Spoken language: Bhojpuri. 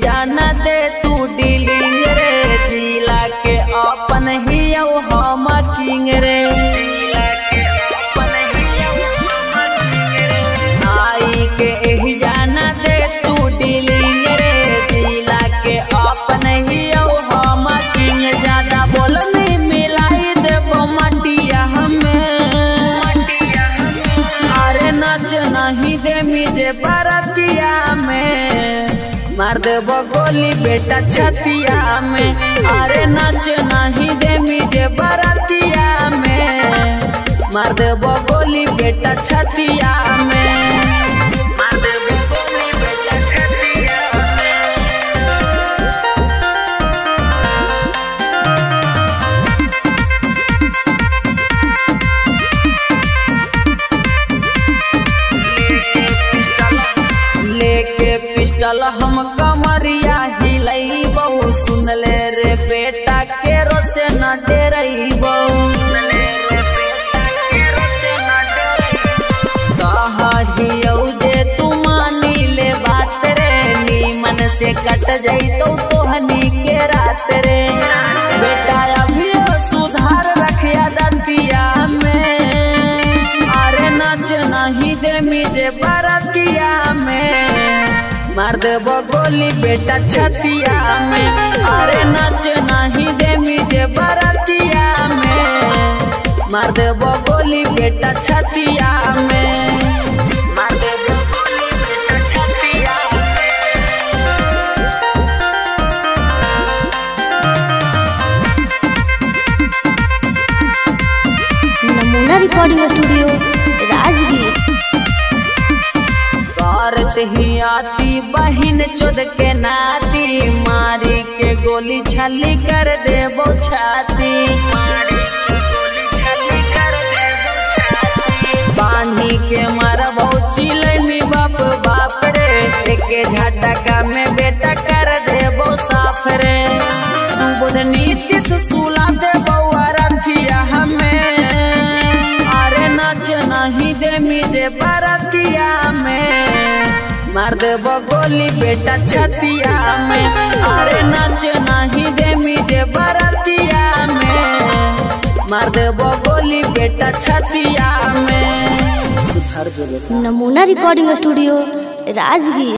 जाना दे तू डीलिंग रे जिला के अपन ही हम किंग रे आई के एही जाना दे तू डीलिंग रे जिला के अपन ही हम किंग ज्यादा बोल में मिलाई देबो मटिया हमें अरे नाच नहीं दे मुझे बरतिया में मार देबो गोली बेटा छतिया में अरे नाच नहीं दे मुझे बरातिया में मार देबो गोली बेटा छतिया में मार देबो गोली बेटा छतिया में लेके पिस्टल हम कमरिया हिलैबो सुन ले रे बेटा केरो से न डरैबो कहियो जे तू मानी ले बात रे नीमन से कट जइतो तोहनी के रात रे बेटा अभी सुधार रखिया दतिया में अरे नाच नहीं दे मुझे बरतिया में मार देबो गोली बेटा छतिया में अरे नाच नहीं दे मुझे बरतिया में मार देबो गोली बेटा छतिया में मार देबो गोली बेटा छतिया नमूना रिकॉर्डिंग स्टूडियो राजगीर करत ही आती बहिन चोद के नाती मारी के गोली छली कर देबो छाती मारी के गोली छली कर देबो छाती बानी के मारबो चिलनी बाप बाप रे एके झटका में बेटा कर देबो साफ रे सुबोध नीतीश सुला देबो अरथिया हमें अरे नाच नहीं दे मुझे बरतिया में मार देबो गोली बेटा छतिया में अरे नाच नहीं दे मुझे बरतिया में मार देबो गोली बेटा छतिया में नमूना रिकॉर्डिंग स्टूडियो राजगीर।